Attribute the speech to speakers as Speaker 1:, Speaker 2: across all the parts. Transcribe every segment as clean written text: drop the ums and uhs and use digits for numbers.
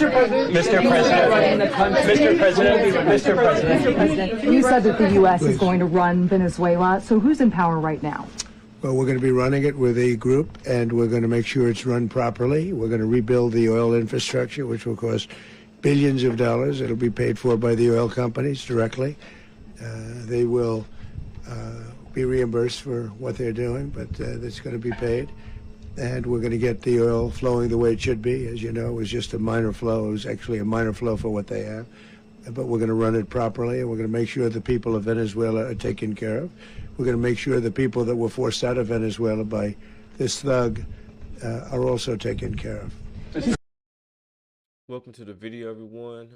Speaker 1: You said that the U.S. is going to run Venezuela, so who's in power right now?
Speaker 2: Well, we're going to be running it with a group, and we're going to make sure it's run properly. We're going to rebuild the oil infrastructure, which will cost billions of dollars. It'll be paid for by the oil companies directly. They will be reimbursed for what they're doing, but it's going to be paid. And we're going to get the oil flowing the way it should be. As you know, it was just a minor flow. It was actually a minor flow for what they have. But we're going to run it properly, and we're going to make sure the people of Venezuela are taken care of. We're going to make sure the people that were forced out of Venezuela by this thug are also taken care of.
Speaker 3: Welcome to the video, everyone.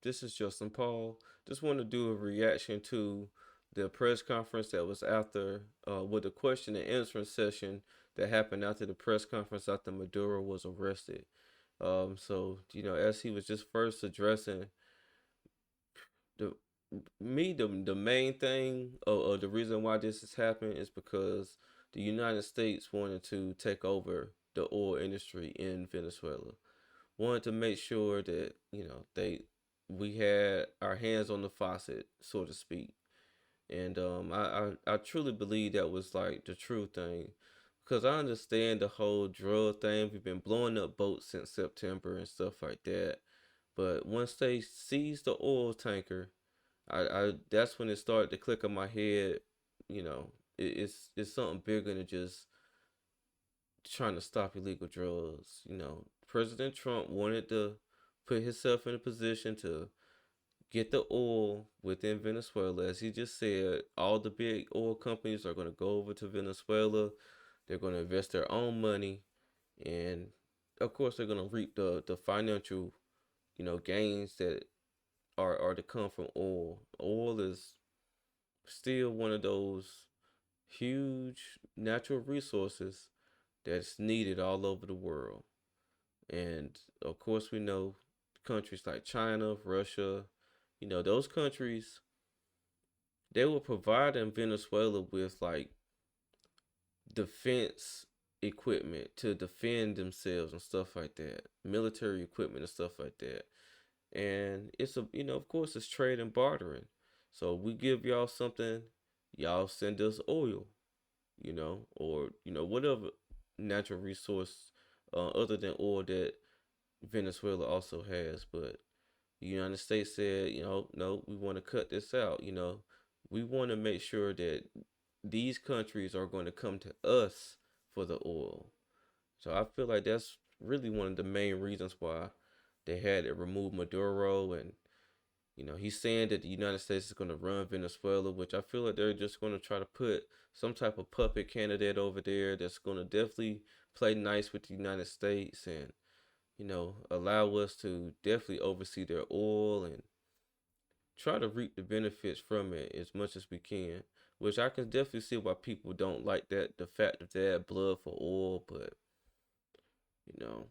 Speaker 3: This is Justin Paul. Just want to do a reaction to the press conference that was after, with the question and answering session that happened after the press conference after Maduro was arrested. So, you know, as he was just first addressing the main thing, or the reason why this has happened is because the United States wanted to take over the oil industry in Venezuela. Wanted to make sure that, you know, we had our hands on the faucet, so to speak. And I truly believe that was like the true thing, because I understand the whole drug thing. We've been blowing up boats since September and stuff like that. But once they seized the oil tanker, I that's when it started to click in my head. You know, it's something bigger than just trying to stop illegal drugs. You know, President Trump wanted to put himself in a position to get the oil within Venezuela. As he just said, all the big oil companies are going to go over to Venezuela. They're going to invest their own money, and of course they're going to reap the financial, you know, gains that are to come from oil. Oil is still one of those huge natural resources that's needed all over the world. And of course we know countries like China, Russia, you know, those countries, they were providing Venezuela with like defense equipment to defend themselves and stuff like that, military equipment and stuff like that. And it's a, you know, of course it's trade and bartering. So we give y'all something, y'all send us oil, you know, or, you know, whatever natural resource other than oil that Venezuela also has. But the United States said, you know, no, we want to cut this out. You know, we want to make sure that these countries are going to come to us for the oil. So I feel like that's really one of the main reasons why they had to remove Maduro. And, you know, he's saying that the United States is going to run Venezuela, which I feel like they're just going to try to put some type of puppet candidate over there that's going to definitely play nice with the United States and, you know, allow us to definitely oversee their oil and try to reap the benefits from it as much as we can, which I can definitely see why people don't like that, the fact that they have blood for oil. But, you know,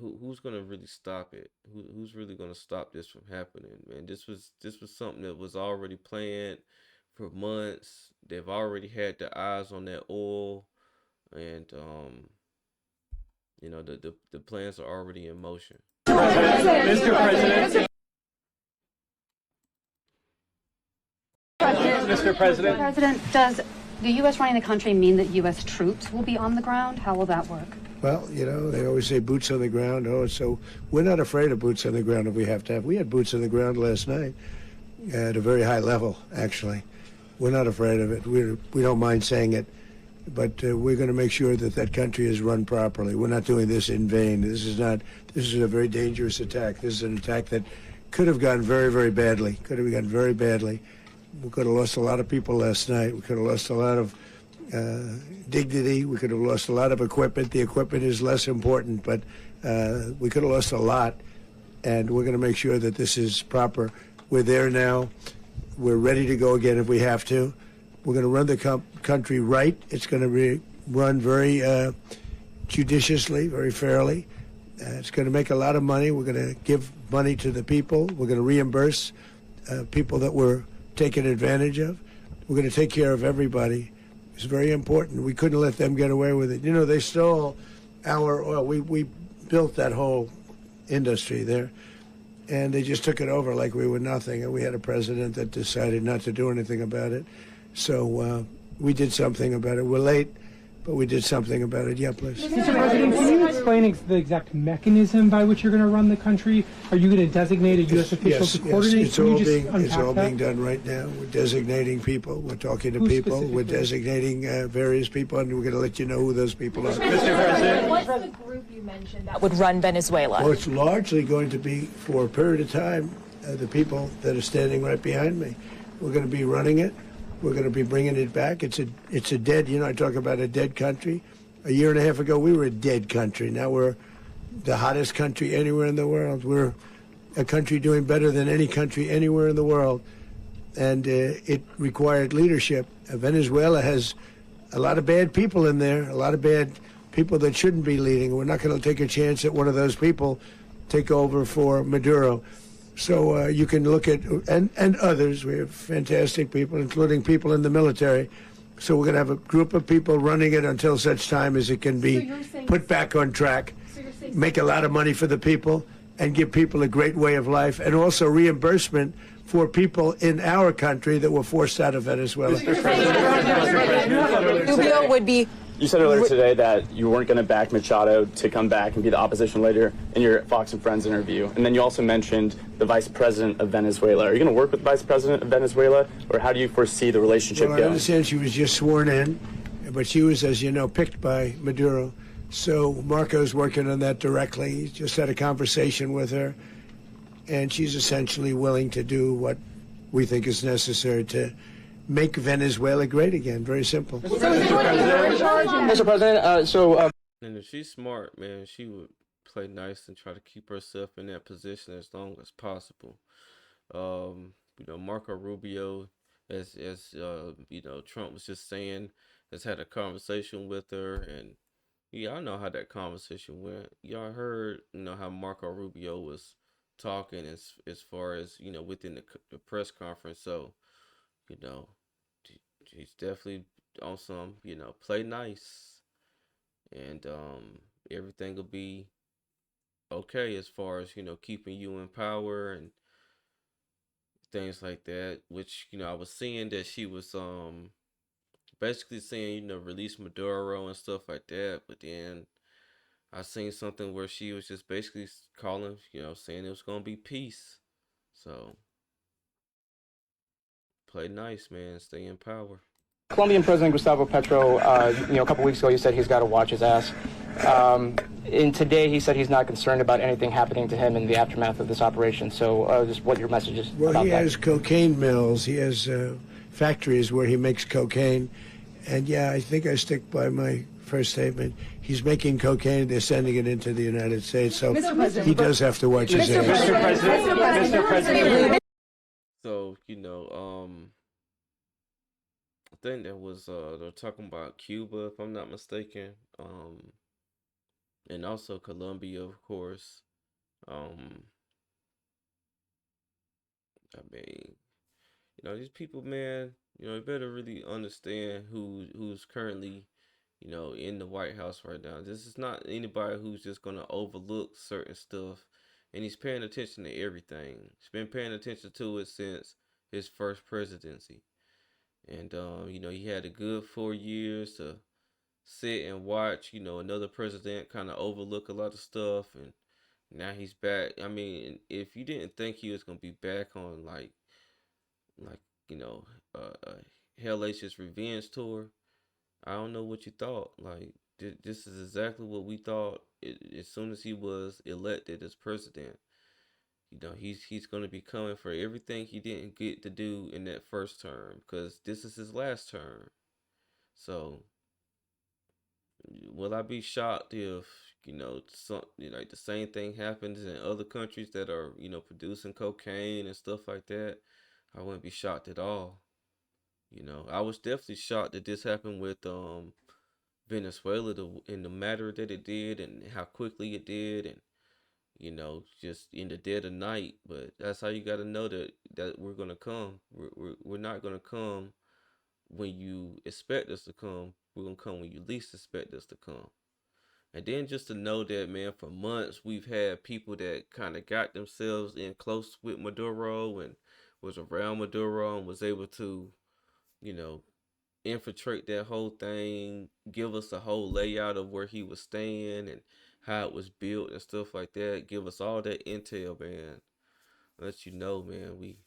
Speaker 3: who's gonna really stop it? Who's really gonna stop this from happening, man? This was something that was already planned for months. They've already had their eyes on that oil, and you know, the plans are already in motion.
Speaker 4: Mr. President, does the U.S. running the country mean that U.S. troops will be on the ground? How will that work?
Speaker 2: Well, you know, they always say boots on the ground. Oh, so we're not afraid of boots on the ground if we have to have. We had boots on the ground last night at a very high level, actually. We're not afraid of it. We don't mind saying it. But we're going to make sure that that country is run properly. We're not doing this in vain. This is a very dangerous attack. This is an attack that could have gone very, very badly. Could have gone very badly. We could have lost a lot of people last night. We could have lost a lot of dignity. We could have lost a lot of equipment. The equipment is less important, but we could have lost a lot. And we're going to make sure that this is proper. We're there now. We're ready to go again if we have to. We're going to run the country right. It's going to be run very judiciously, very fairly. It's going to make a lot of money. We're going to give money to the people. We're going to reimburse people that were taken advantage of. We're going to take care of everybody. It's very important. We couldn't let them get away with it. You know, they stole our oil. We built that whole industry there. And they just took it over like we were nothing. And we had a president that decided not to do anything about it. So we did something about it. We're late, but we did something about it. Yeah, please.
Speaker 5: Mr. President, can you explain the exact mechanism by which you're going to run the country? Are you going to designate a U.S. official to coordinate?
Speaker 2: Yes, it's all being done right now. We're designating people. We're talking to people. We're designating various people, and we're going to let you know who those people are.
Speaker 6: Mr. President, what's the group you mentioned that would run Venezuela?
Speaker 2: Well, it's largely going to be, for a period of time, the people that are standing right behind me. We're going to be running it. We're going to be bringing it back. It's a dead, I talk about a dead country. A year and a half ago, we were a dead country. Now we're the hottest country anywhere in the world. We're a country doing better than any country anywhere in the world. And it required leadership. Venezuela has a lot of bad people in there, a lot of bad people that shouldn't be leading. We're not going to take a chance that one of those people take over for Maduro. So you can look at, and others, we have fantastic people, including people in the military. So we're going to have a group of people running it until such time as it can be put back on track, make a lot of money for the people, and give people a great way of life, and also reimbursement for people in our country that were forced out of Venezuela.
Speaker 6: Rubio would be.
Speaker 7: You said earlier today that you weren't going to back Machado to come back and be the opposition leader in your Fox and Friends interview. And then you also mentioned the vice president of Venezuela. Are you going to work with the vice president of Venezuela, or how do you foresee the relationship
Speaker 2: going?
Speaker 7: I
Speaker 2: understand she was just sworn in, but she was, as you know, picked by Maduro. So Marco's working on that directly. He just had a conversation with her, and she's essentially willing to do what we think is necessary to make Venezuela great again. Very simple.
Speaker 7: Mr. President,
Speaker 3: And if she's smart, man, she would play nice and try to keep herself in that position as long as possible. Marco Rubio, as Trump was just saying, has had a conversation with her, and I know how that conversation went. Y'all heard, how Marco Rubio was talking as far as, within the press conference. So, she's definitely on some, play nice, and everything will be okay as far as, keeping you in power and things like that, which, I was seeing that she was basically saying, release Maduro and stuff like that, but then I seen something where she was just basically calling, saying it was going to be peace. So play nice, man. Stay in power.
Speaker 8: Colombian President Gustavo Petro, a couple weeks ago, he said he's got to watch his ass. And today he said he's not concerned about anything happening to him in the aftermath of this operation. So just what your message is
Speaker 2: well,
Speaker 8: about that.
Speaker 2: Well, he has cocaine mills. He has factories where he makes cocaine. And, I think I stick by my first statement. He's making cocaine. They're sending it into the United States. So he does have to watch his ass.
Speaker 8: Mr. President.
Speaker 3: So, I think that was they're talking about Cuba, if I'm not mistaken, and also Colombia, of course. These people, man, you better really understand who's currently, in the White House right now. This is not anybody who's just gonna overlook certain stuff, and he's paying attention to everything. He's been paying attention to it since his first presidency. And, he had a good 4 years to sit and watch, another president kind of overlook a lot of stuff. And now he's back. I mean, if you didn't think he was going to be back on, Hell H's Revenge Tour, I don't know what you thought. This is exactly what we thought as soon as he was elected as president. He's going to be coming for everything he didn't get to do in that first term, because this is his last term. So, will I be shocked if, the same thing happens in other countries that are, producing cocaine and stuff like that? I wouldn't be shocked at all. I was definitely shocked that this happened with Venezuela in the matter that it did and how quickly it did, and just in the dead of night. But that's how you got to know that we're gonna come. We're not gonna come when you expect us to come. We're gonna come when you least expect us to come. And then just to know that, man, for months we've had people that kind of got themselves in close with Maduro and was around Maduro and was able to, you know, infiltrate that whole thing, give us a whole layout of where he was staying and how it was built and stuff like that. Give us all that intel, man. Let you know, man, we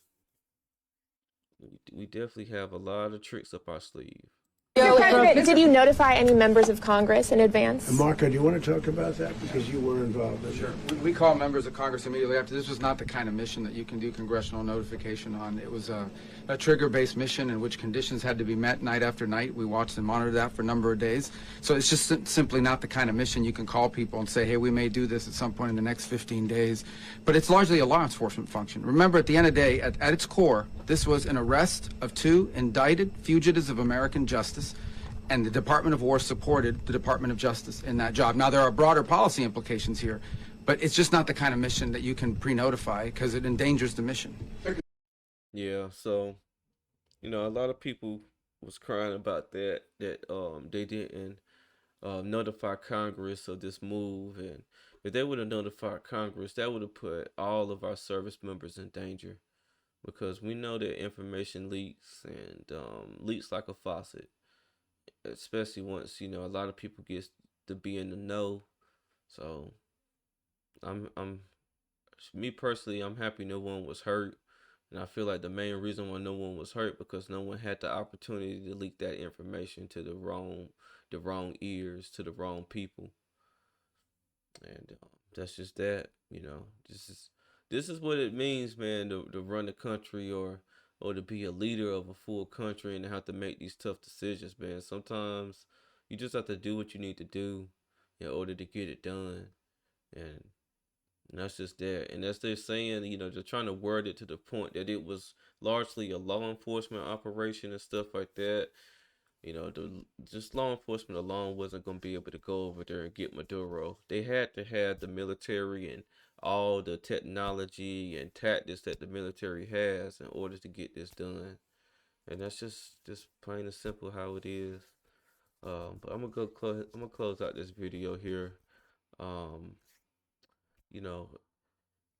Speaker 3: definitely have a lot of tricks up our sleeve.
Speaker 6: Did you notify any members of Congress in advance?
Speaker 2: Marco, do you want to talk about that? Because you were involved in it.
Speaker 9: Sure. We call members of Congress immediately after. This was not the kind of mission that you can do congressional notification on. It was a trigger-based mission in which conditions had to be met night after night. We watched and monitored that for a number of days. So it's just simply not the kind of mission you can call people and say, hey, we may do this at some point in the next 15 days. But it's largely a law enforcement function. Remember, at the end of the day, at its core, this was an arrest of 2 indicted fugitives of American justice. And the Department of War supported the Department of Justice in that job. Now, there are broader policy implications here, but it's just not the kind of mission that you can pre-notify because it endangers the mission.
Speaker 3: Yeah, so, you know, a lot of people was crying about that they didn't notify Congress of this move, and if they would have notified Congress, that would have put all of our service members in danger, because we know that information leaks and leaks like a faucet, especially once, you know, a lot of people get to be in the know. So me personally, I'm happy no one was hurt. And I feel like the main reason why no one was hurt because no one had the opportunity to leak that information to the wrong ears, to the wrong people. And that's just that, you know. This is what it means, man, to run the country or to be a leader of a full country and to have to make these tough decisions, man. Sometimes you just have to do what you need to do in order to get it done. And that's just that. And as they're saying, you know, they're trying to word it to the point that it was largely a law enforcement operation and stuff like that. You know, just law enforcement alone wasn't going to be able to go over there and get Maduro. They had to have the military and all the technology and tactics that the military has in order to get this done. And that's just plain and simple how it is. But I'm gonna close out this video here. You know,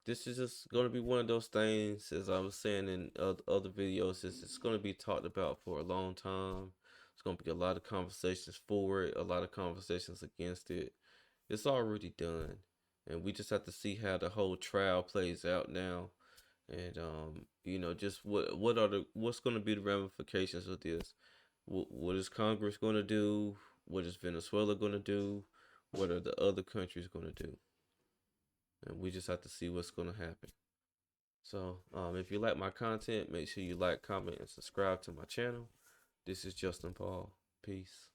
Speaker 3: this is just going to be one of those things, as I was saying in other videos, it's going to be talked about for a long time. It's going to be a lot of conversations for it, a lot of conversations against it. It's already done, and we just have to see how the whole trial plays out now. And you know, just what's going to be the ramifications of this? What is Congress going to do? What is Venezuela going to do? What are the other countries going to do? And we just have to see what's going to happen. So if you like my content, make sure you like, comment, and subscribe to my channel. This is Justin Paul. Peace.